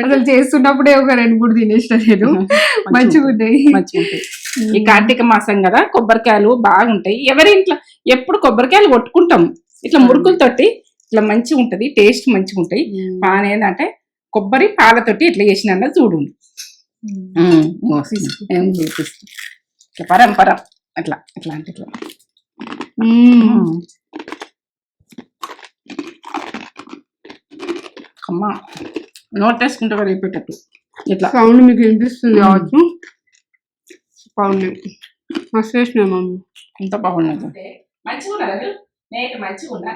అసలు చేస్తున్నప్పుడే ఒక 2-3 తినేసిన నేను. మంచిగా ఉంటాయి. ఈ కార్తీక మాసం కదా, కొబ్బరికాయలు బాగుంటాయి. ఎవరి ఇంట్లో ఎప్పుడు కొబ్బరికాయలు కొట్టుకుంటాం ఇట్లా మురుకులతోటి. ఇట్లా మంచిగా ఉంటది, టేస్ట్ మంచిగా ఉంటాయి. పాన్ ఏంటంటే కొబ్బరి పాలతోటి ఇట్లా చేసిన చూడు. ఇట్లా పరంపర అట్లా ఇట్లా అంటే ఇట్లా అమ్మా నోట్ వేసుకుంటే రేపేటట్టు ఇట్లా సౌండ్ మీకు వినిపిస్తుంది కావచ్చు. బాగుంది, మస్తు వేసినా మమ్మీ. ఎంత బాగున్నది, మంచిగా ఉన్నది. నేను మంచిగా ఉన్నా.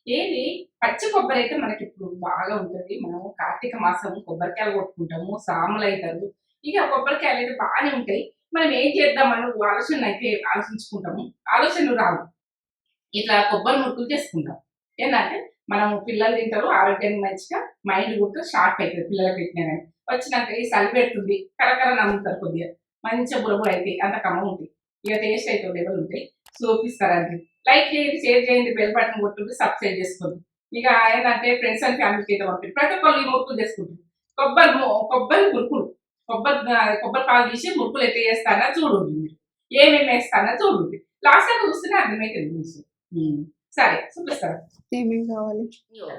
ఏది పచ్చి కొబ్బరి అయితే మనకి ఇప్పుడు బాగా ఉంటుంది. మనము కార్తీక మాసం కొబ్బరికాయలు కొట్టుకుంటాము, సాములు అవుతారు. ఇక కొబ్బరికాయలు అయితే బాగానే ఉంటాయి. మనం ఏం చేద్దామని ఆలోచన అయితే ఆలోచించుకుంటాము, ఆలోచనలు రావు. ఇట్లా కొబ్బరి మురుకులు చేసుకుంటాం. ఏంటంటే మనం పిల్లలు తింటారు, ఆరోగ్యానికి మంచిగా, మైండ్ కూడా షార్ప్ అవుతుంది. పిల్లలకు పెట్టినా వచ్చినాక ఈ చలి పెడుతుంది, కరకర నమ్ముతారు కొద్దిగా, మంచిగా బురబుర అయితే అంత కమ్మ ఉంటుంది. ఇక టేస్ట్ అయితే లెవెల్ ఉంటాయి. చూపిస్తారండి. లైక్ చేయండి, షేర్ చేయండి, బెల్ బటన్ కొట్టుండి సబ్స్క్రైబ్ చేసుకోండి. ఇక ఏంటంటే ఫ్రెండ్స్ అండ్ ఫ్యామిలీకి అయితే పంపండి. ప్రతి ఒక్కరు ఈ మురుకులు చేసుకుంటారు. కొబ్బరి మురుకులు, కొబ్బరి పాలు తీసి మురుకులు ఎట్లా చేస్తానా చూడండి. మీరు ఏమేమి వేస్తానా చూడండి. లాస్ట్ టైం చూస్తేనే అర్థమైతుంది విషయం. సరే చూపిస్తారా ఏమేమి కావాలి?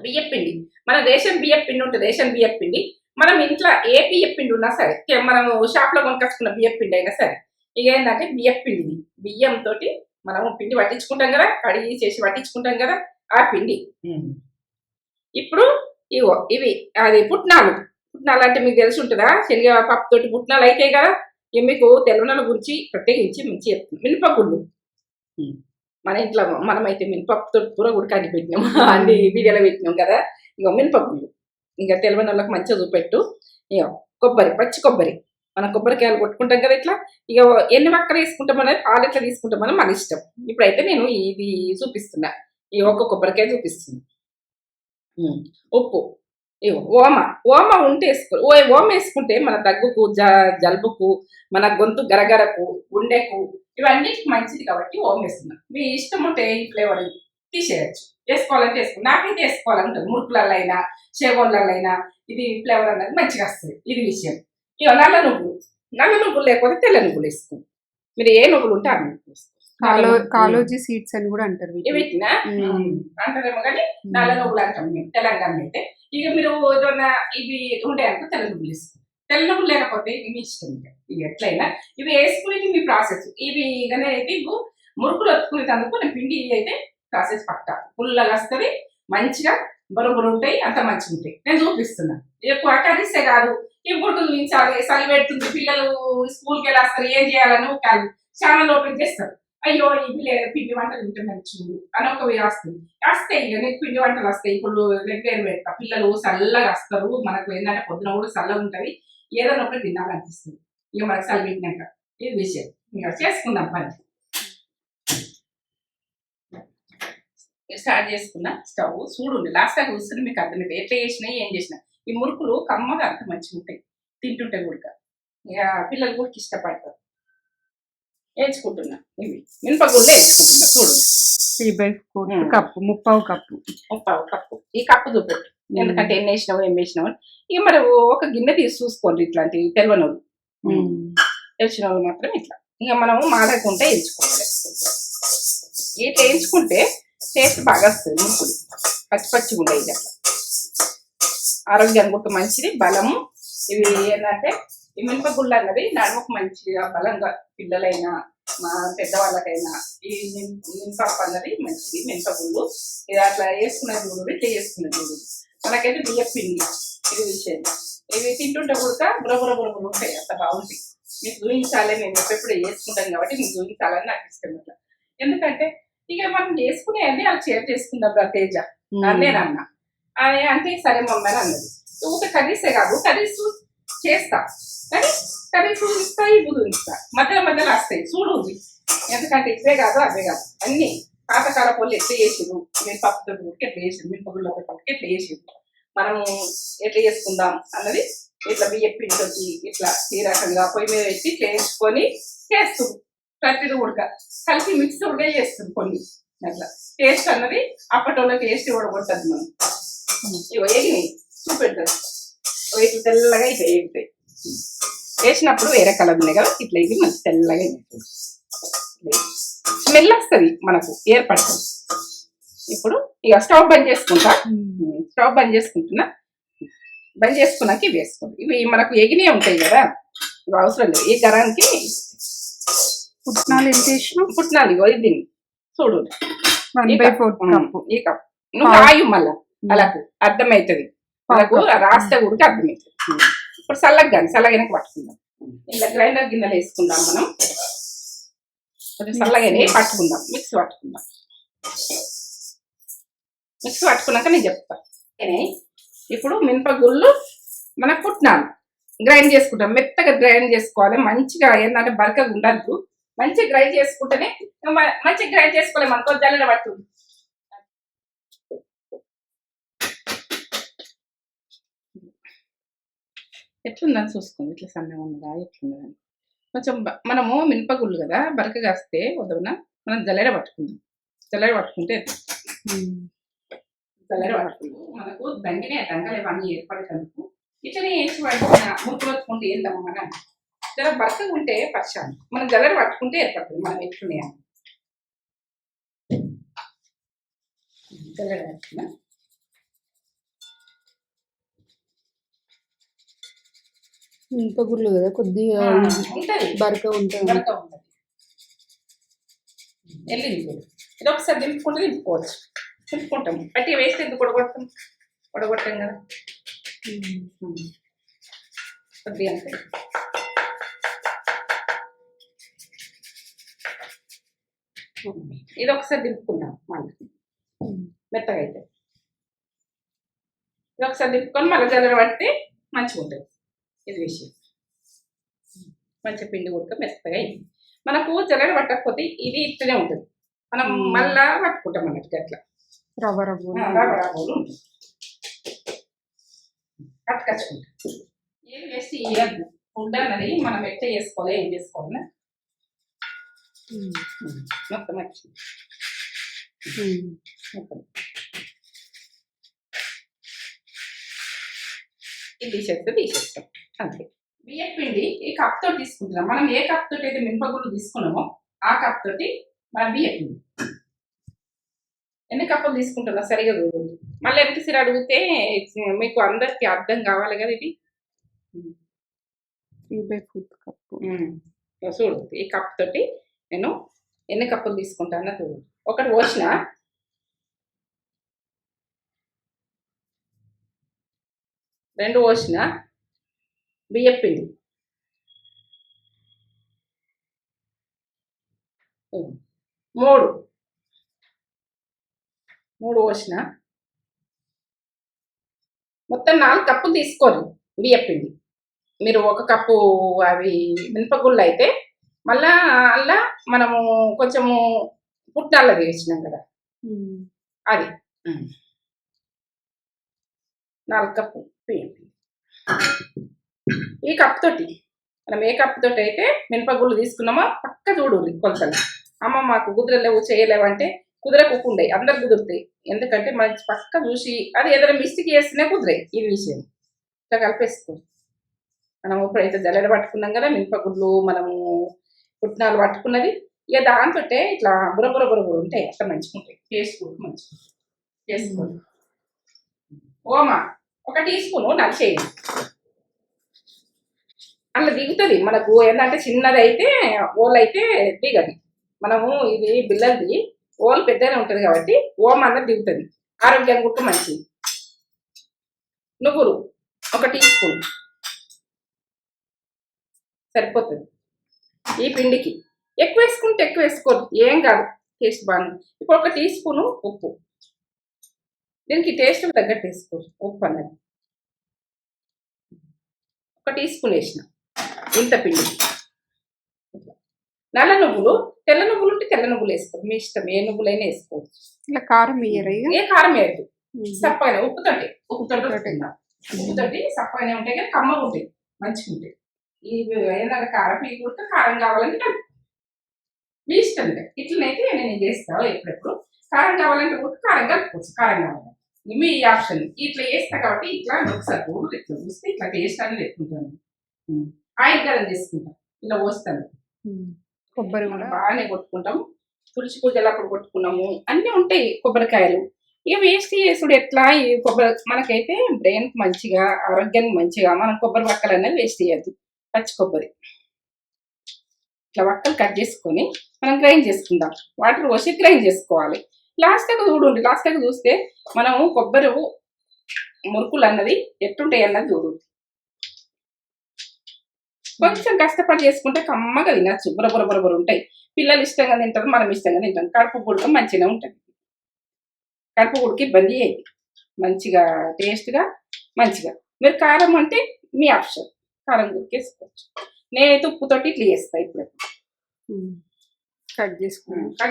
బియ్యం పిండి, మన రేషన్ బియ్యం పిండి ఉంటుంది. రేషన్ బియ్యం పిండి మనం ఇంట్లో ఏ బియ్యం పిండి ఉన్నా సరే, మనం షాప్ లో కొనుకొచ్చుకున్న బియ్యం పిండి అయినా సరే, ఇక ఏంటంటే బియ్యం పిండి, బియ్యంతో మనం పిండి పట్టించుకుంటాం కదా, కడిగి చేసి పట్టించుకుంటాం కదా ఆ పిండి. ఇప్పుడు ఇవో ఇవి అది పుట్నాలు అంటే మీకు తెలిసి ఉంటుందా? శనగ పప్పుతోటి పుట్నాలు అయితే కదా. ఇక మీకు తెలంగాణ గురించి ప్రత్యేకించి మంచి చెప్తుంది. మినపగుళ్ళు మన ఇంట్లో మనమైతే మినపప్పుతో కూర ఉడకాన్ని పెట్టినాం, అన్ని వీడియోలో పెట్టినాం కదా. ఇక మినపగుళ్ళు ఇంకా తెలంగాణలోకి మంచిగా చూపెట్టు. ఇక కొబ్బరి, పచ్చి కొబ్బరి, మనం కొబ్బరికాయలు కొట్టుకుంటాం కదా ఇట్లా. ఇక ఎన్ని వక్కలు వేసుకుంటాం అనేది, పాలు ఎట్లా తీసుకుంటామని మన ఇష్టం. ఇప్పుడైతే నేను ఇది చూపిస్తున్నా, ఈ ఒక్క కొబ్బరికాయ చూపిస్తున్నా. ఉప్పు, ఓమ ఉంటే వేసుకో. ఓమ వేసుకుంటే మన దగ్గుకు, జలుబుకు, మన గొంతు గరగరకు, గుండెకు, ఇవన్నిటికి మంచిది కాబట్టి ఓమ వేస్తున్నాం. మీ ఇష్టం ఉంటే ఈ ఫ్లేవర్ తీసేయచ్చు, వేసుకోవాలంటే వేసుకోండి. నాకైతే వేసుకోవాలంటుంది. మురుకులలో అయినా షేగోళ్ళలో అయినా ఇది ఫ్లేవర్ అనేది మంచిగా వస్తుంది. ఇది విషయం. ఇక నల్ల నువ్వులు లేకపోతే తెల్ల నువ్వులు వేసుకోండి. మీరు ఏ నువ్వులు ఉంటే ఆ నువ్వులు వేసుకోండి. కాలోజీ సీడ్స్ అని కూడా అంటారు వీటినా అంటారేమో కానీ నల్ల నువ్వులు అంటాం మేము తెలంగాణ అయితే. ఇక మీరు ఏదన్నా ఇవి ఉంటాయనుకో తెల్ల నువ్వులు వేసుకోండి. తెల్ల నువ్వులు లేకపోతే మీ ఇష్టం. ఇవి ఎట్లయినా ఇవి వేసుకునేది మీ ప్రాసెస్. ఇవి ఇదనే అయితే ఇవి మురుకులు వత్తుకునేందుకు నేను పిండి అయితే ప్రాసెస్ పక్కా పుల్లగా వస్తుంది, మంచిగా బొరబొరు ఉంటాయి, అంత మంచిగా ఉంటాయి. నేను చూపిస్తున్నాను. ఎక్కువ కర్రీసే కాదు, ఇప్పుడు చూపించాలి. చలి పెడుతుంది, పిల్లలు స్కూల్కి వెళ్ళి వస్తారు, ఏం చేయాలని కాదు ఛానల్ ఓపెన్ చేస్తారు. అయ్యో ఇవి లేదు, పిండి వంటలు ఉంటే మంచిగా అని ఒక వస్తుంది. వస్తాయి ఇక నీకు పిండి వంటలు వస్తాయి. ఇప్పుడు రెగ్యులర్ పెడతా, పిల్లలు చల్లగా వస్తారు. మనకు ఏంటంటే పొద్దున కూడా చల్లగా ఉంటుంది, ఏదైనా ఒకటి తినాలనిపిస్తుంది. ఇక మనకు చలి పెట్టినాక ఇది విషయం. ఇక చేసుకుందాం పని. స్టార్ట్ చేసుకున్నా. స్టవ్ చూడండి, లాస్ట్ టైం చూస్తే మీకు అర్థమైతే ఎట్లా చేసినా ఏం చేసినా. ఈ మురుకులు కమ్మగా అంత మంచిగా ఉంటాయి, తింటుంటే కూడా ఇక పిల్లలు కూడా ఇష్టపడతారు. వేయించుకుంటున్నా. ఇవి మినపగుళ్ళు వేయించుకుంటున్నా చూడండి. 3/4 కప్పు, ముప్పావు కప్పు. ఈ కప్పు చూపెట్టు, ఎందుకంటే ఎన్ని వేసినావు ఏం వేసినావు. ఇక మరి ఒక గిన్నె తీసి చూసుకోండి. ఇట్లాంటి తెలిసిన వాళ్ళు మాత్రం ఇట్లా ఇక మనము మాడకుండా వేయించుకోవాలి. ఇట్లా వేయించుకుంటే టేస్ట్ బాగా వస్తుంది. మురుకులు పచ్చిగా ఉండేది అట్లా. ఆరోగ్యానికి కూడా మంచిది, బలము. ఇవి ఏంటంటే ఈ మినపగుళ్ళు అన్నది నడుముకు మంచిగా బలంగా, పిల్లలైనా మా పెద్దవాళ్ళకైనా ఈ మినపప్పు అన్నది మంచిది. మినపగుళ్ళు ఇది అట్లా వేసుకునే చూడు, ఇట్లా చేసుకునే చూడు. మనకైతే బియ్యం పిండి ఇది విషయం. ఇవి తింటుంటే కూడా బురబుర ఉంటాయి, అంత బాగుంటాయి. మీకు చూపించాలి, మేము ఎప్పుడు వేసుకుంటాం కాబట్టి మీకు చూపించాలని నాకు ఇష్టం అట్లా. ఎందుకంటే ఇక మనం చేసుకునేవన్నీ అలా షేర్ చేసుకుందాం రా తేజ నేనన్నా అంటే సరే మమ్మీ అని అన్నది. ఊరికే కర్రీసే కాదు, కర్రీస్ చేస్తా కానీ కర్రీస్ ఇస్తా, ఇవి ఇస్తా, మధ్యలో వస్తాయి చూడు. ఎందుకంటే ఇవే కాదు అవే కాదు అన్ని పాతకాల పొల్లు ఎట్లా చేసిరు, మీరు పప్పుతో ఎట్లా చేసిరు, మీ పొగుళ్ళ ఎట్లా చేసిరు, మనము ఎట్లా చేసుకుందాం అన్నది. ఇట్లా బియ్యం పిండితోటి ఇట్లా ఈ రకంగా పొయ్యి మీద పెట్టి చేసుకొని చేస్తుంది. ప్రతిది ఉడక కలిపి మిక్స్ ఉడక చేస్తుంది కొన్ని. అట్లా టేస్ట్ అన్నది అప్పటి వాళ్ళ టేస్ట్ కూడా కొట్టద్దు. మనం ఇవి ఎగినాయి చూపెట్టదు. ఇట్లా తెల్లగా ఇట్లా ఎగుతాయి. వేసినప్పుడు వేరే కలర్ ఉన్నాయి కదా, ఇట్లా ఇది మంచి తెల్లగా ఎగుతుంది. స్మెల్ వస్తుంది మనకు ఏర్పడుతుంది. ఇప్పుడు ఇక స్టవ్ బంద్ చేసుకుంటా. స్టవ్ బంద్ చేసుకుంటున్నా. బంద్ చేసుకున్నాక ఇవి వేసుకోండి. ఇవి మనకు ఎగినే ఉంటాయి కదా, ఇవి అవసరం లేదు. ఈ గరానికి పుట్నాలు ఎంత వేసినావు? పుట్నాలు ఇగో ఇది చూడు, 1/4 కప్పు. ఈ కప్ నువ్వు రాయు మళ్ళా అలాకు అర్థమవుతుంది. మనకు రాస్తే కూడా అర్థమవుతుంది. ఇప్పుడు చల్లగానే పట్టుకుందాం. ఇలా గ్రైండర్ గిన్నెలు వేసుకుందాం. మనం కొంచెం చల్లగానే పట్టుకుందాం. మిక్స్ పట్టుకున్నాక నేను చెప్తాను. ఇప్పుడు మినపగుళ్ళు మన పుట్నాలు గ్రైండ్ చేసుకుంటాం. మెత్తగా గ్రైండ్ చేసుకోవాలి. మంచిగా ఏంటంటే బరకగా ఉండద్దు. మంచిగా గ్రైండ్ చేసుకుంటేనే మంచిగా గ్రైండ్ చేసుకోవాలి. మనకు జల్లెడ పట్టుంది. ఎట్లుందని చూసుకోండి. ఇట్లా సన్నగా ఉన్నదా ఎట్లున్నదని. కొంచెం మనము మినపగుళ్ళు కదా బరకగా వస్తే వదన మనం జల్లెడ పట్టుకుందాం. జల్లెడ పట్టుకుంటే మనకు దంగలు ఇవన్నీ ఏర్పడేటందుకు ఇట్లనే వేసి పట్టుకున్న మురుకు పట్టుకుంటే ఏందమ్మా మన జర బరకగా ఉంటే పరిశాను. మనం జల్లెడ పట్టుకుంటే ఏర్పడుతుంది. మనం ఎట్లున్నాయని జల్లెడ పట్టుకున్నా. మినపగుళ్ళు కదా కొద్దిగా ఉంటుంది, బరక ఉంటుంది. వెళ్ళింది ఇది ఒకసారి దింపుకోవచ్చు. దింపుకుంటాము. పట్టి వేస్తే ఎందుకు పొడగొట్టాం కదా కొద్దిగా అంతే. ఇది ఒకసారి దింపుకుందాం. మళ్ళీ మెత్తగా అయితే ఇది ఒకసారి దింపుకొని మళ్ళీ జల్లెడ పడితే మంచిగా ఉంటుంది. ఇది విషయం. మంచిగా పిండి ఉడక మెత్తగా అయింది. మనకు జల్లెడ పట్టకపోతే ఇది ఇట్లనే ఉంటుంది. మనం మళ్ళా పట్టుకుంటాం అన్నట్టు అట్లా రవ్వ ఉంటుంది. కట్టుకచ్చుకుంటాం. ఏం వేసి ఇవ్వద్దు. ఫుడ్ అన్నది మనం ఎట్లా చేసుకోవాలి, ఏం చేసుకోవాలి మొత్తం వచ్చింది. ఇది తీసేస్తాం అంతే. బియ్యం పిండి ఈ కప్ తోటి తీసుకుంటున్నాం. మనం ఏ కప్ తోటి అయితే మినపగుళ్ళు తీసుకున్నామో ఆ కప్ తోటి మన బియ్యం పిండి ఎన్ని కప్పులు తీసుకుంటున్నా సరిగా చూడండి. మళ్ళీ ఎంతసేపు అడిగితే మీకు అందరికి అర్థం కావాలి కదా. ఇది 3/4 కప్పు. చూడు, ఈ కప్ తోటి నేను ఎన్ని కప్పులు తీసుకుంటానో చూడు. ఒకటి పోసిన, రెండు పోసిన బియ్యం పిండి, మూడు పోసిన, మొత్తం 4 కప్పులు తీసుకోరు బియ్యం పిండి. మీరు 1 కప్పు అవి మినపగుళ్ళు అయితే మళ్ళా అలా మనము కొంచెము పుట్నాలది వేసినాం కదా, అది 4 కప్పు బియ్యం పిండి. ఈ కప్ తోటి మనం ఏ కప్ తోటి అయితే మినపగుళ్ళు తీసుకున్నామో పక్క చూడు కొలతలు. అమ్మ మాకు కుదరలేవు చేయలేవంటే కుదరకుండే, అందరు కుదురుతాయి. ఎందుకంటే మనకి పక్క చూసి అది ఏదైనా మిస్టేక్ చేస్తేనే కుదిరాయి. ఇది విషయం ఇట్లా కలిపేసుకో. మనం ఇప్పుడైతే జల్లెడ పట్టుకున్నాం కదా మినపగుళ్ళు, మనము పుట్నాలు పట్టుకున్నది. ఇక దాంతో ఇట్లా బుర్ర ఉంటాయి. అట్లా మంచిగా ఉంటాయి. టేస్ట్ కూడా మంచిగా చేసుకోండి. ఓమా 1 టీ స్పూను నలిచేయండి. అలా దిగుతుంది మనకు. ఏంటంటే చిన్నది అయితే ఓల్ అయితే దిగది. మనము ఇది బిల్లలది ఓల్ పెద్దగానే ఉంటుంది కాబట్టి ఓమ అన్నది దిగుతుంది. ఆరోగ్యం కూడా మంచిది. నువ్వులు 1 టీ స్పూన్ సరిపోతుంది ఈ పిండికి. ఎక్కువ వేసుకుంటే ఎక్కువ వేసుకోరు, ఏం కాదు, టేస్ట్ బాగుంది. ఇప్పుడు 1 టీ స్పూను ఉప్పు. దీనికి టేస్ట్ తగ్గట్టు వేసుకోరు ఉప్పు అన్నది. 1 టీ స్పూన్ వేసిన ఇంత పిండి. నల్ల నువ్వులు, తెల్ల నువ్వులు ఉంటే తెల్ల నువ్వులు వేసుకోవచ్చు. మీ ఇష్టం, ఏ నువ్వులైనా వేసుకోవచ్చు. ఇట్లా కారం వేయరు, ఏ కారం వేయద్దు. సప్పగానే ఉప్పుతోటి సప్పగానే ఉంటాయి కానీ కమ్మగా ఉంటాయి, మంచిగా ఉంటాయి. ఈ ఏదైనా కారం పీ కూడా కారం కావాలంటే కలుపు, మీ ఇష్టం. ఇట్లనైతే నేను చేస్తాను. ఎప్పుడెప్పుడు కారం కావాలంటే కూడా కారం కలుపుకోవచ్చు. కారం కావాలంటే మీ ఆప్షన్ ఇట్లా వేస్తా కాబట్టి ఇట్లా ఒకసారి చూడు, ఇట్లా చూస్తే ఇట్లా టేస్ట్ అనేది పెట్టుకుంటాను. ఆయిల్ గరం చేసుకుంటాం, ఇలా పోస్తాను. కొబ్బరి మనం కూడా బాగానే కొట్టుకుంటాం. తులసి పూజలు అప్పుడు కొట్టుకున్నాము, అన్నీ ఉంటాయి కొబ్బరికాయలు. ఇక వేస్ట్ చేసుడు ఎట్లా, ఈ కొబ్బరి మనకైతే బ్రెయిన్ మంచిగా, ఆరోగ్యానికి మంచిగా మనం కొబ్బరి వక్కలు అనేది వేస్ట్ చేయద్దు. పచ్చి కొబ్బరి ఇట్లా వక్కలు కట్ చేసుకొని మనం గ్రైండ్ చేసుకుందాం. వాటర్ పోసి గ్రైండ్ చేసుకోవాలి. లాస్ట్ దాకా చూడండి, లాస్ట్ దాకా చూస్తే మనము కొబ్బరి మురుకులు అన్నది ఎట్టుంటాయి అన్నది చూడండి. కొంచెం కష్టపడి చేసుకుంటే కమ్మగా తినచ్చు, బురబుర ఉంటాయి. పిల్లలు ఇష్టంగా తింటారు, మనం ఇష్టంగా తింటాం. కడుపు గుడక మంచిగా ఉంటుంది. కడుపు గుడికి ఇబ్బంది అయ్యేది, మంచిగా టేస్ట్గా మంచిగా. మీరు కారం అంటే మీ ఆప్షన్, కారం గుడికి వేసుకోవచ్చు. నేనైతే ఉప్పుతోటి ఇట్లా చేస్తాను. ఇప్పుడు కట్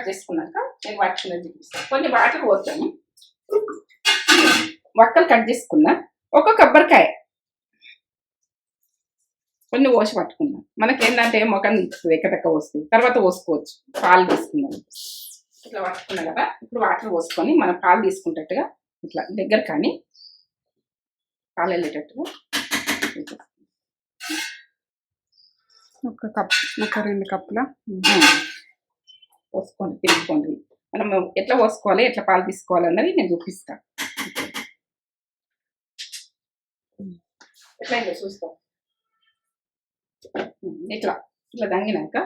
చేసుకున్నాక నేను వాటిని చూపిస్తాను. కొన్ని వాటర్ పోతాను. వక్కలు కట్ చేసుకున్నా, ఒక కొబ్బరికాయ కొన్ని పోసి పట్టుకున్నాం. మనకేంటంటే మొఖం ఎక్కడెక్క వస్తుంది, తర్వాత పోసుకోవచ్చు. పాలు తీసుకున్నాం, ఇట్లా పట్టుకున్నా కదా. ఇప్పుడు వాటర్ పోసుకొని మనం పాలు తీసుకుంటట్టుగా ఇట్లా దగ్గర కానీ పాలు వెళ్ళేటట్టుగా ఒక కప్, ఒక 2 కప్పుల పోసుకోండి, తీసుకోండి. మనం ఎట్లా పోసుకోవాలి, ఎట్లా పాలు తీసుకోవాలి అన్నది నేను చూపిస్తాను. ఎట్లా చూస్తాం. ఇట్లా ఇట్లా దంగినాక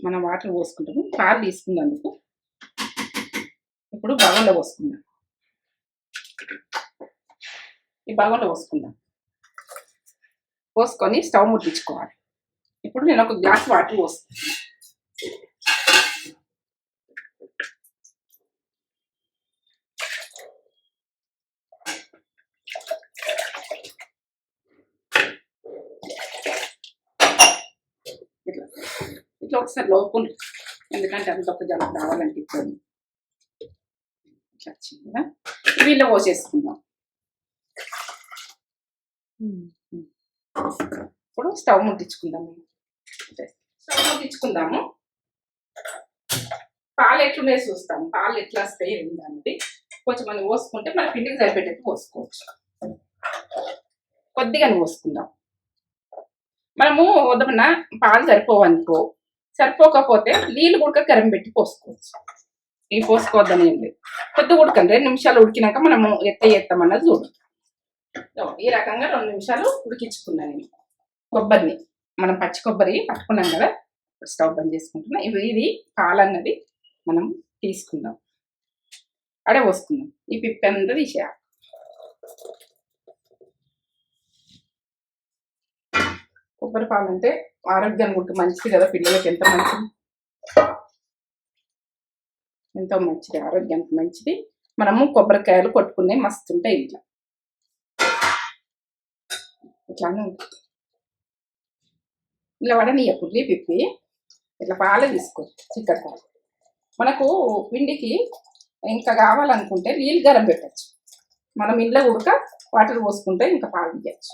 మనం వాటర్ పోసుకుంటాము. పాలు తీసుకున్నందుకు ఇప్పుడు బగంలో పోసుకుందాం. ఈ బగంలో పోసుకుందాం. పోసుకొని స్టవ్ ముట్టించుకోవాలి. ఇప్పుడు నేను ఒక గ్లాస్ వాటర్ పోస్తాను. ఇట్లా ఇట్లా ఒకసారి లోపుకుంటు, ఎందుకంటే అంత ఒక జలం రావాలంటే ఇప్పుడు ఇట్లా వచ్చింది కదా. వీళ్ళు పోసేసుకుందాం. ఇప్పుడు స్టవ్ ముట్టించుకుందాము. స్టవ్ ముట్టించుకుందాము. పాలు ఎట్లున్నాయి చూస్తాము, పాలు ఎట్లా వస్తాయి ఏంటంటే కొంచెం మనం పోసుకుంటే మన పిండికి సరిపెట్టేట్టు పోసుకోవచ్చు. కొద్దిగా పోసుకుందాం. మనము వద్దమన్నా పాలు సరిపోవనుకో, సరిపోకపోతే నీళ్ళు ఉడక గరం పెట్టి పోసుకోవచ్చు. ఇవి పోసుకోవద్దని ఏం లేదు. కొద్దిగా ఉడకండి, 2 నిమిషాలు ఉడికినాక మనము ఎత్తామన్నది చూడండి. ఈ రకంగా 2 నిమిషాలు ఉడికించుకున్నాను నేను కొబ్బరిని. మనం పచ్చి కొబ్బరి పట్టుకున్నాం కదా, స్టవ్ బంద్ చేసుకుంటున్నాం. ఇది పాలు అన్నది మనం తీసుకుందాం, అడే పోసుకుందాం. ఈ పిప్పి అంతా తీసేయాలి. కొబ్బరి పాలు అంటే ఆరోగ్యానికి కూడా మంచిది కదా, పిల్లలకి ఎంతో మంచిది, ఎంతో మంచిది, ఆరోగ్యానికి మంచిది. మనము కొబ్బరికాయలు కొట్టుకునే మస్తు ఉంటాయి ఇంట్లో. ఇట్లానే ఉంటుంది. ఇలా వడనీయకుండా పిప్పి ఇట్లా పాలు తీసుకోవచ్చు. చిక్కటి పాలు మనకు పిండికి ఇంకా కావాలనుకుంటే నీళ్ళు గరం పెట్టచ్చు. మనం ఇంట్లో ఉడక వాటర్ పోసుకుంటే ఇంకా పాలు తీయచ్చు.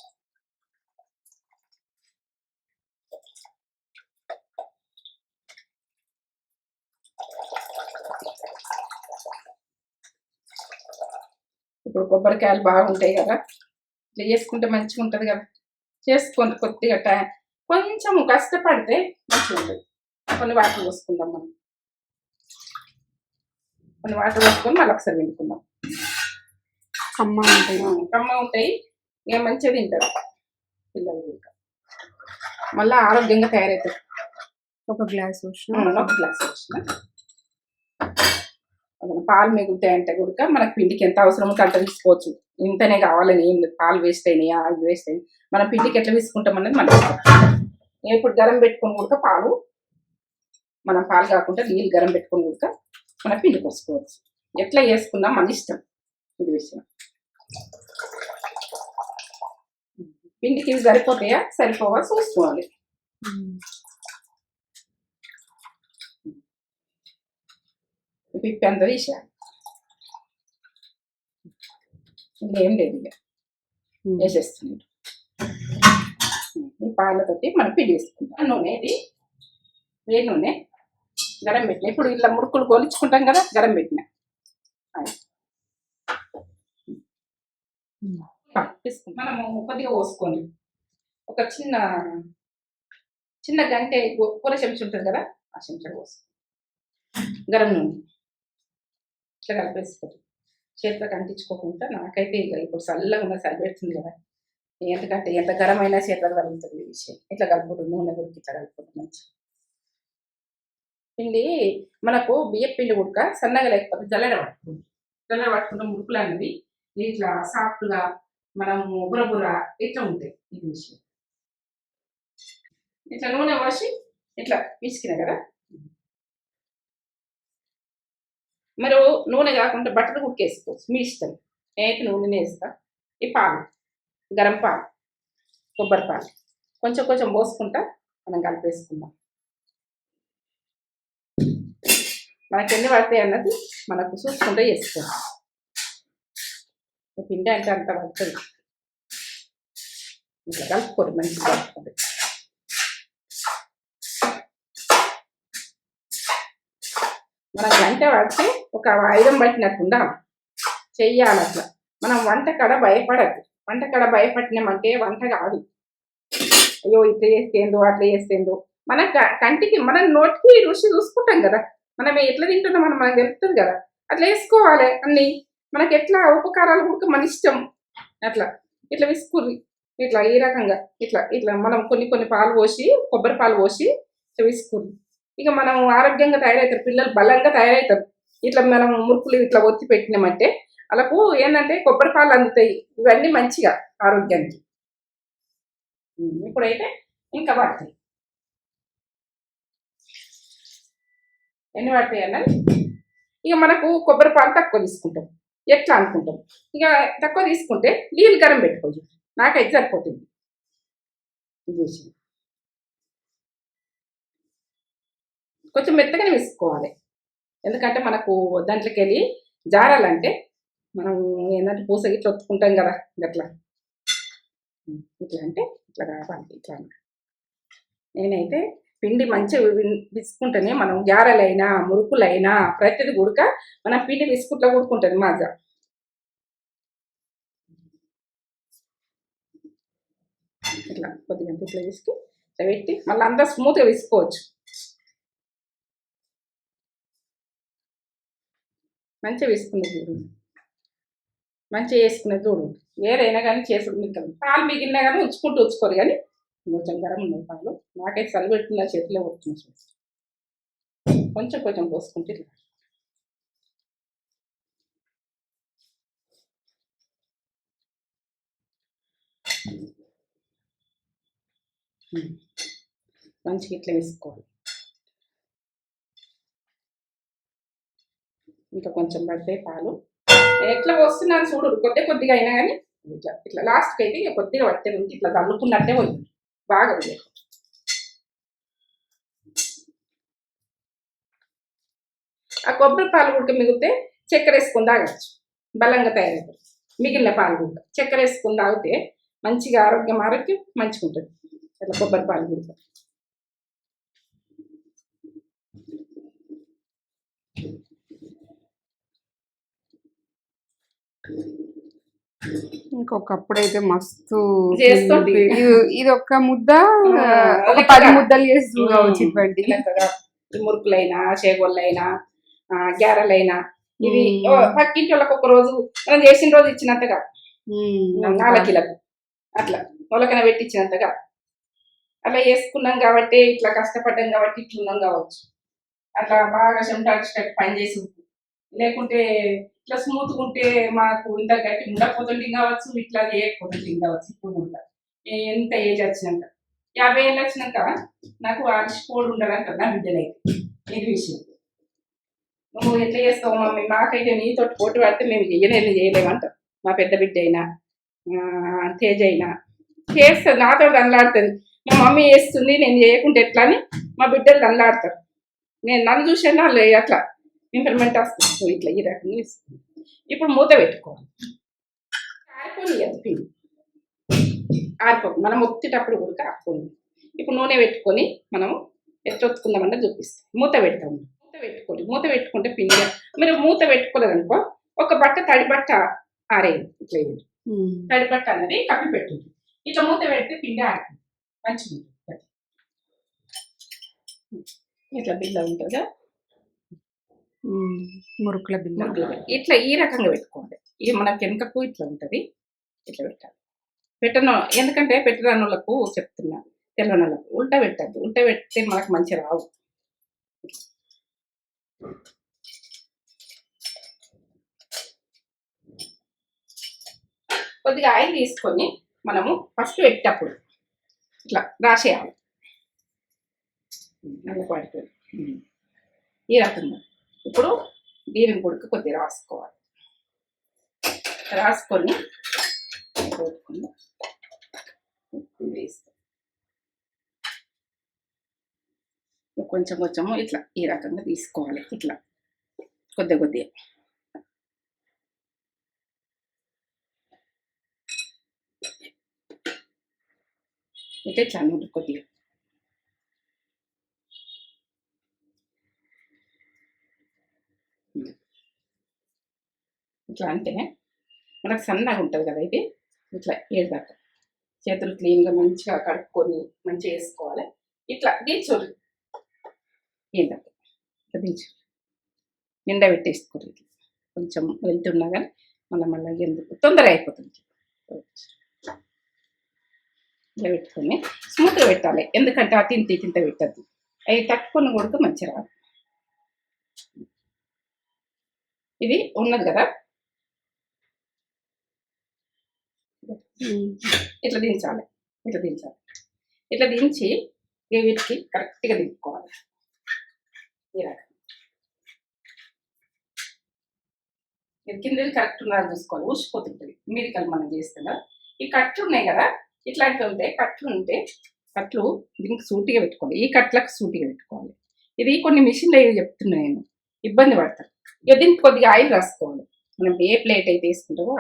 ఇప్పుడు కొబ్బరికాయలు బాగుంటాయి కదా, ఇట్లా చేసుకుంటే మంచిగా ఉంటుంది కదా. చేసుకోండి, కొద్దిగా టైం కొంచెం కష్టపడితే మంచిగా ఉంటుంది. కొన్ని వాటర్ పోసుకుందాం. మనం కొన్ని వాటర్ పోసుకొని మళ్ళీ ఒకసారి వండుకుందాం. కమ్మ ఉంటాయి, ఇక మంచిగా తింటారు పిల్లలు ఇంకా, మళ్ళీ ఆరోగ్యంగా తయారవుతారు. ఒక గ్లాస్ పోసిన పాలు మిగులుతాయంటే కూడా మనకు పిండికి ఎంత అవసరం ఉంటే అంత తీసుకోవచ్చు. ఇంతనే కావాలని ఏం లేదు. పాలు వేస్ట్ అయినాయా, అవి వేస్ట్ అయినాయి, మనం పిండికి ఎట్లా తీసుకుంటాం అనేది మనకి ఇప్పుడు గరం పెట్టుకొని కూడా పాలు, మనం పాలు కాకుండా నీళ్ళు గరం పెట్టుకొని కూడా మన పిండి పోసుకోవచ్చు. ఎట్లా వేసుకున్నా మన ఇష్టం. ఇది విషయం, పిండికి ఇవి సరిపోతాయా సరిపోవా చూసుకోవాలి. పిప్పి అంతా తీసేయాలి. ఇంకేం లేదు, ఇక వేసేస్తున్నాడు. ఈ పాలతోటి మనం పిండి వేసుకుంటాం. నూనె, ఇది వేడి నూనె గరం పెట్టిన. ఇప్పుడు ఇలా మురుకులు గోలించుకుంటాం కదా, గరం పెట్టిన. తీసుకుంటాం. మనము కొద్దిగా పోసుకోండి. ఒక చిన్న చిన్న గంటె కూర చెంచా ఉంటుంది కదా, ఆ చెంచా పోసుకో. గరం నూనె ఇట్లా కలిపేసుకోండి. చేతిలోకి అంటించుకోకుండా. నాకైతే ఇక ఇప్పుడు చల్లగా ఉన్న చలి పెడుతుంది కదా, ఎందుకంటే ఎంత గరం అయినా చేతిలోకి తగులుతుంది ఈ విషయం. ఇట్లా కలుపుకుంటుంది, నూనె గుడికి ఇట్లా కలుపుకుంటుంది మంచిగా. పిండి మనకు బియ్యం పిండి ఉడక సన్నగా లేకపోతే జల్లెడ పట్టుకుంటుంది. జల్లెడ పట్టుకుంటే మురుకులు అనేవి ఇట్లా సాఫ్ట్గా మనము బుర్ర ఇట్లా ఉంటాయి. ఈ విషయం ఇట్లా నూనె పోసి ఇట్లా పిసికిన కదా. మీరు నూనె కాకుండా బట్టలు కుక్కేసుకోవచ్చు, మీ ఇష్టం. నేనైతే నూనెనే వేస్తా. ఈ పాలు, గరం పాలు, కొబ్బరి పాలు కొంచెం కొంచెం పోసుకుంటా మనం కలిపేసుకుందాం. మనకి ఎన్ని పడతాయి అన్నది మనకు చూసుకుంటే చేసుకోవాలి. పిండి అంటే అంత పడుతుంది. ఇట్లా కలుపుకోండి, మంచిగా కలుపుకోండి. మన గంట పడితే ఒక ఆయుధం పట్టినట్టు ఉండాలి, చెయ్యాలి అట్లా. మనం వంట కాడ భయపడద్దు. వంట కాడ భయపడినామంటే వంట కాదు. అయ్యో ఇట్లా చేస్తేందో అట్లా చేస్తేందో, మన కంటికి మన నోటికి రుచి చూసుకుంటాం కదా, మనం ఎట్లా తింటున్నాం మనం మనకు తెలుస్తుంది కదా. అట్లా వేసుకోవాలి అన్ని. మనకి ఎట్లా ఉపకారాలు కూడా మన ఇష్టం. అట్లా ఇట్లా విసుకుర్రి, ఇట్లా ఈ రకంగా ఇట్లా ఇట్లా మనం కొన్ని పాలు పోసి, కొబ్బరి పాలు పోసి ఇట్లా విసుకుర్రి. ఇక మనం ఆరోగ్యంగా తయారవుతారు, పిల్లలు బలంగా తయారవుతారు. ఇట్లా మనం మురుకులు ఇట్లా ఒత్తి పెట్టినామంటే వాళ్ళకు ఏంటంటే కొబ్బరి పాలు అందుతాయి. ఇవన్నీ మంచిగా ఆరోగ్యానికి. ఇప్పుడైతే ఇంకా పడతాయి. ఎన్ని పడతాయి అన్నది ఇక మనకు కొబ్బరి పాలు తక్కువ తీసుకుంటాం. ఎట్లా అనుకుంటాం, ఇక తక్కువ తీసుకుంటే నీళ్ళు గరం పెట్టుకోవచ్చు. నాకైతే సరిపోతుంది. కొంచెం మెత్తగానే వేసుకోవాలి, ఎందుకంటే మనకు దాంట్లోకి వెళ్ళి జారాలంటే మనం ఏంటంటే పూస ఇట్లా ఒత్తుకుంటాం కదా, గట్లా ఇట్లా అంటే ఇట్లా కావాలి. ఇట్లా నేనైతే పిండి మంచిగా విసుకుంటేనే మనం జారలైనా మురుకులైనా ప్రతిది గుడక మనం పిండి విసుకుంటా కూడుకుంటుంది మాజా. ఇట్లా కొద్దిగా ఇట్లా విసుకు ఇట్లా పెట్టి మళ్ళీ అంతా స్మూత్గా విసుకోవచ్చు. మంచిగా వేసుకునేది చూడు, మంచిగా వేసుకునేది చూడు. వేరైనా కానీ చేసుకుని మిగతాం పాలు మిగిలినా కానీ ఉంచుకోరు. కానీ కొంచెం గరం ఉన్నాయి పాలు. నాకైతే చలి పెట్టుకున్న చేతిలో వస్తుంది. కొంచెం కొంచెం పోసుకుంటే మంచిగా ఇట్లా వేసుకోవాలి. ఇంకా కొంచెం పడతాయి పాలు. ఎట్లా వస్తున్నాను చూడు, కొద్దిగా అయినా కానీ ఇట్లా ఇట్లా లాస్ట్కి అయితే ఇక కొద్దిగా పట్టే ఉంటే ఇట్లా చల్లుకున్నట్టే పోయింది. బాగా ఉంది. ఆ కొబ్బరి పాలు కూడా మిగిలితే చక్కెర వేసుకొని తాగచ్చు, బలంగా తయారవుతుంది. మిగిలిన పాలు కూడా చక్కెర వేసుకొని తాగితే మంచిగా ఆరోగ్యం మంచిగా ఉంటుంది. అట్లా కొబ్బరి పాలు కూడా ఇంకొకప్పుడు అయితే మస్తు చేస్తుంది. ఇది ఒక్క ముద్ద ఒక 10 ముద్దలు చేస్తూ కావచ్చు. ఇటువంటి మురుకులైనా చేగోళ్ళైనా గ్యారెలైనా ఇది పక్కింటి వాళ్ళకి ఒక రోజు మనం చేసిన రోజు ఇచ్చినంతగా 4 కిలోలకు అట్లా మొలకన పెట్టించినంతగా అట్లా చేసుకున్నాం కాబట్టి, ఇట్లా కష్టపడ్డాం కాబట్టి ఇట్లున్నాం కావచ్చు. అట్లా బాగా చెమటాడిచినట్టు పని చేసి, లేకుంటే ఇట్లా స్మూత్గా ఉంటే మాకు ఇంత గట్టి ఉండకపోతుంటే కావచ్చు, ఇట్లా చేయకపోతుంటే కావచ్చు. ఇప్పుడు కూడా ఎంత ఏజ్ వచ్చినాక 50 ఏళ్ళు వచ్చినాక నాకు అలసిపోడు ఉండాలంట నా బిడ్డలైతే. ఇది విషయం. నువ్వు ఎట్లా చేస్తావు మమ్మీ, మాకైతే నీతో పోటీ పడితే మేము చేయలేమంట. మా పెద్ద బిడ్డ అయినా తేజ అయినా చేస్తుంది, నాతో దండలాడుతుంది. మా మమ్మీ చేస్తుంది నేను చేయకుంటే ఎట్లా అని మా బిడ్డలు దండలాడతారు. నేను నన్ను చూసాను వాళ్ళు అట్లా ఇంప్రూవ్మెంట్ వస్తుంది. ఇట్లా ఈ రకంగా ఇస్తుంది. ఇప్పుడు మూత పెట్టుకోవాలి. ఆరిపోనియదు పిండి, ఆరిపోదు. మనం ఒత్తిటప్పుడు కూడా ఆరిపోని. ఇప్పుడు నూనె పెట్టుకొని మనం ఎట్లా ఒత్తుకుందామన్నా చూపిస్తాం. మూత పెడతాము. మూత పెట్టుకుంటే పిండి. మీరు మూత పెట్టుకోలేదనుకో, ఒక బట్ట తడి బట్ట ఆరేది ఇట్లా తడిపట్టు అన్నది కప్పి పెట్టుంది. ఇట్లా మూత పెడితే పిండి ఆడుతుంది, మంచిగా ఉంటుంది. ఇట్లా బిల్ల ఉంటుంది, మురుకుల బిల్ల. ఇట్లా ఈ రకంగా పెట్టుకోవాలి. ఇది మనకి వెనుకకు ఇట్లా ఉంటుంది, ఇట్లా పెట్టాలి. పెట్టను ఎందుకంటే పెట్టరాని వాళ్ళకు చెప్తున్నా, తెలియని వాళ్ళకు ఉల్టా పెట్టద్దు. ఉల్టా పెడితే మనకు మంచి రావు. కొద్దిగా ఆయిల్ తీసుకొని మనము ఫస్ట్ పెట్టేటప్పుడు ఇట్లా రాసేయాలి నల్లపాటికి ఈ రకంగా. ఇప్పుడు దీని కొడుకు కొద్దిగా రాసుకోవాలి. రాసుకొని కొంచెం కొంచెము ఇట్లా ఈ రకంగా తీసుకోవాలి. ఇట్లా కొద్దిగా కొద్దిగా అయితే చాలు. కొద్దిగా ఇట్లా అంటే మనకు సన్నగా ఉంటుంది కదా. ఇది ఇట్లా ఏడుదాకా చేతులు క్లీన్గా మంచిగా కడుక్కొని మంచిగా వేసుకోవాలి. ఇట్లా దించు, ఏంటంటే ఇట్లా దించు, నిండా పెట్టేసుకోరు. ఇట్లా కొంచెం వెళ్తున్నా కానీ మళ్ళీ ఎందుకు తొందరగా అయిపోతుంది. ఇట్లా పెట్టుకొని స్మూత్గా పెట్టాలి, ఎందుకంటే ఆ తింత పెట్టద్దు. అవి తట్టుకొని కొడుకు మంచిగా రాదు. ఇది ఉన్నది కదా, ఇట్లా దించాలి. ఇట్లా దించాలి, ఇట్లా దించి వీటికి కరెక్ట్గా దింపుకోవాలి. ఈ రకంగా ఇది కింద కరెక్ట్ ఉన్నది చూసుకోవాలి. ఊసిపోతుంటుంది మీరికలు మనం చేస్తున్నా. ఈ కట్లు ఉన్నాయి కదా, ఇట్లాంటివి ఉంటాయి. కట్లు ఉంటే కట్లు దీనికి సూటిగా పెట్టుకోవాలి. ఈ కట్లకు సూటిగా పెట్టుకోవాలి. ఇది కొన్ని మిషన్లు అవి చెప్తున్నా నేను, ఇబ్బంది పడతాను. ఇక దీనికి కొద్దిగా ఆయిల్ రాసుకోవాలి. మనం ఏ ప్లేట్ అయితే వేసుకుంటామో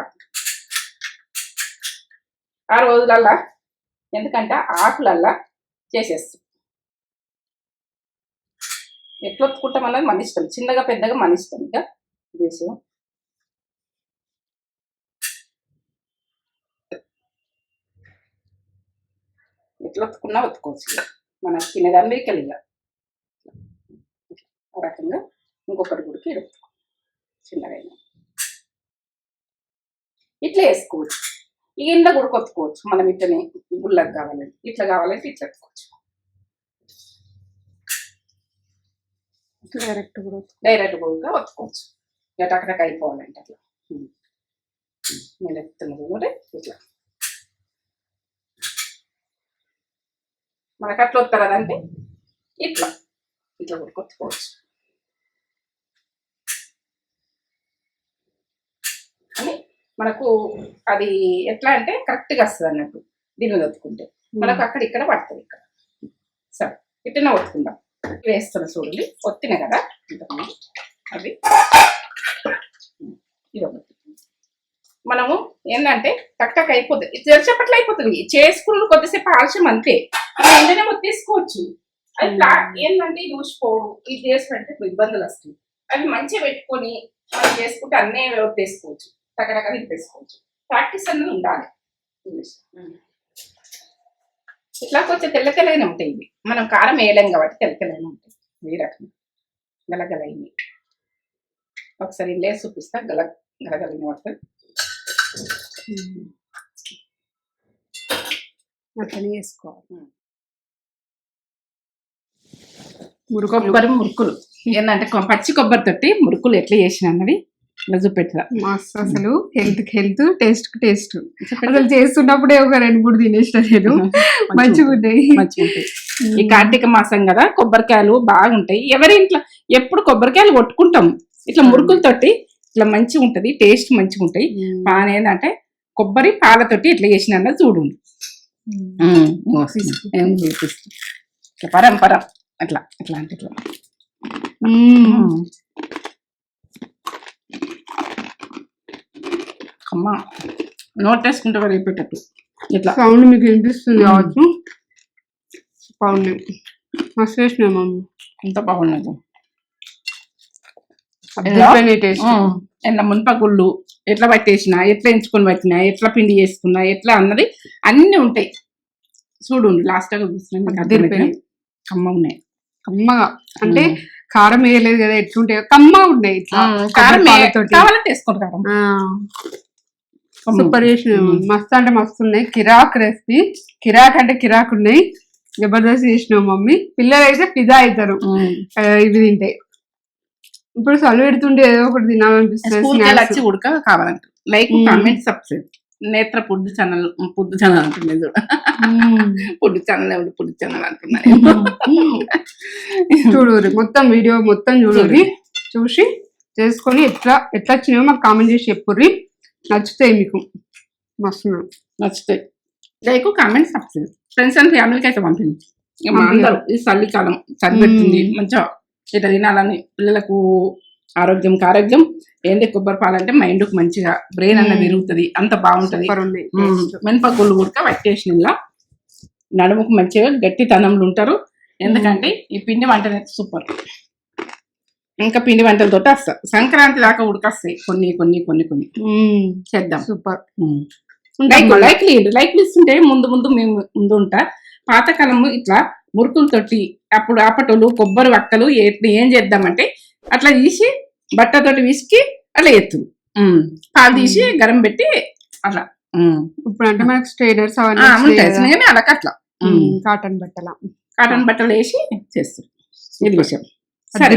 ఆ రోజులల్లా, ఎందుకంటే ఆకులల్లా చేసేస్తాం. ఎట్లా ఒత్తుకుంటాం అన్నది మన ఇష్టం, చిన్నగా పెద్దగా మన ఇష్టం. ఇంకా విషయం ఎట్లా ఒత్తుకున్నా ఒత్తుకోవచ్చు. మనం తినేదాన్ని కలిగా ఆ రకంగా ఇంకొకటి గుడికి ఎడుపుతాం. చిన్నగా ఇట్లా వేసుకోవచ్చు. ఈ ఇంట్లో కూడా కొట్టుకోవచ్చు. మనం ఇట్లనే గుళ్ళకి కావాలంటే ఇట్లా కావాలంటే ఇట్లా పెట్టుకోవచ్చు. డైరెక్ట్ కూడా ఒత్తుకోవచ్చు. ఇట్లా టకటక అయిపోవాలంటే అట్లా నేను ఎత్తుతున్నది కూడా ఇట్లా మనకు అట్లా వస్తారదంటే ఇట్లా ఇట్లా కూడా కొట్టుకోవచ్చు అని. మనకు అది ఎట్లా అంటే కరెక్ట్గా వస్తుంది అన్నట్టు. దీన్ని ఒత్తుకుంటే మనకు అక్కడ ఇక్కడ పడుతుంది. ఇక్కడ సరే ఇట్లనే ఒత్తుకుందాం. వేస్తున్నా చూడండి, ఒత్తిన కదా అది. ఇదొకటి మనము ఏంటంటే టక్ అయిపోతుంది, తెలిసేపట్లో అయిపోతుంది. చేసుకున్న కొద్దిసేపు ఆలస్యం అంతే, వెంటనే ఒత్తేసుకోవచ్చు. అది ఏంటంటే ఇది ఊసిపోవడం, ఇది చేసుకుంటే ఇబ్బందులు వస్తాయి. అవి మంచిగా పెట్టుకొని మనం చేసుకుంటే అన్నీ ఒత్తేసుకోవచ్చు, టకటక తిప్పేసుకోవచ్చు. ప్రాక్టీస్ అన్నది ఉండాలి. ఇట్లా కొంచెం తెల్ల తెల్లగానే ఉంటాయి ఇవి. మనం కారం వేయలేం కాబట్టి తెల్ల తెల్లగానే ఉంటాయి. ఈ రకంగా గలగలైనవి ఒకసారి ఇల్లే చూపిస్తా. గలగలని పడుతుంది అట్లనే వేసుకోవాలి. కొబ్బరి మురుకులు ఏంటంటే పచ్చి కొబ్బరి తోటి మురుకులు ఎట్లా చేసిన అన్నది ఇలా చూపెట్టా. మస్తు అసలు హెల్త్ టేస్ట్ అసలు చేస్తున్నప్పుడే ఒక 2-3 తినేసిన నేను. మంచిగా ఉంటాయి. ఈ కార్తీక మాసం కదా, కొబ్బరికాయలు బాగుంటాయి. ఎవరి ఇంట్లో ఎప్పుడు కొబ్బరికాయలు కొట్టుకుంటాం. ఇట్లా మురుకులతోటి ఇట్లా మంచిగా ఉంటది, టేస్ట్ మంచిగా ఉంటాయి. పాన్ ఏంటంటే కొబ్బరి పాలతోటి ఎట్లా చేసిన అన్నది చూడు. పరంపర అట్లా అట్లా అంటే ఇట్లా అమ్మ నోట్ వేసుకుంటే వాళ్ళు అయిపోయేటట్టు ఇట్లా సౌండ్ మీకు వినిపిస్తుంది కావచ్చు. బాగుంది, మస్తు వేసినా మమ్మీ. ఎంత బాగున్నది. టేస్ట్ మునప గుళ్ళు ఎట్లా పట్టేసినా, ఎట్లా ఎంచుకొని పట్టినా, ఎట్లా పిండి చేసుకున్నా, ఎట్లా అన్నది అన్ని ఉంటాయి. చూడు లాస్ట్ గా చూస్తున్నాయి కమ్మ ఉన్నాయి. కమ్మగా అంటే కారం వేయలేదు కదా, ఎట్లుంటాయో కమ్మగా ఉన్నాయి. ఇట్లా కారం పాలతోటి కావాలంటే వేసుకోండి కారం. సూపర్ చేసిన, మస్తు అంటే మస్తు ఉన్నాయి. కిరాక్ రెసిపీ, కిరాక్ అంటే కిరాక్ ఉన్నాయి. జబర్దస్త్ చేసినావు మమ్మీ. పిల్లలు అయితే పిజ్జా అవుతారు ఇవి తింటే. ఇప్పుడు చదువు పెడుతుంటే ఏదో ఒకటి తినాలనిపిస్తుంది. వచ్చి ఉడక కావాలంటే లైక్ కామెంట్ సబ్స్క్రైబ్ నేత్ర ఫుడ్ ఛానల్ అంటున్నాయి చూడ. ఫుడ్ ఛానల్ అంటున్నాయి. చూడూరి మొత్తం వీడియో మొత్తం చూడూరి, చూసి చేసుకొని ఎట్లా వచ్చినాయో మాకు కామెంట్ చేసి చెప్పుర్రి. నచ్చుతాయి మీకు, మస్తు నచ్చుతాయి. Like comment subscribe. Friends and ఫ్యామిలీకి అయితే పంపింది. మా అందరూ ఈ చలికాలం చలి పెడుతుంది, మంచిగా ఇట్లా తినాలని. పిల్లలకు ఆరోగ్యం ఏంటి, కొబ్బరి పాలు అంటే మైండ్కి మంచిగా బ్రెయిన్ అన్న పెరుగుతుంది, అంత బాగుంటది. మినపగుళ్ళు కూడా పట్టేసిన ఇలా నడుముకు మంచిగా గట్టితనంలో ఉంటారు. ఎందుకంటే ఈ పిండి వంటలు అయితే సూపర్. ఇంకా పిండి వంటలతో వస్తాయి, సంక్రాంతి దాకా ఉడకొస్తాయి కొన్ని చేద్దాం. సూపర్. లైక్ ఇస్తుంటే ముందు మేము ముందు ఉంటా. పాతకాలము ఇట్లా మురుకులతోటి అప్పటోళ్ళు కొబ్బరి వక్కలు ఏం చేద్దామంటే అట్లా తీసి బట్టతోటి విసికి అట్లా ఎత్తు పాలు తీసి గరం పెట్టి అట్లా. ఇప్పుడు అంటే మనకు స్ట్రైనర్స్ అవన్నీ అలాగ అట్లా కాటన్ బట్టలు వేసి చేస్తాం. ఇది విషయం. సరే.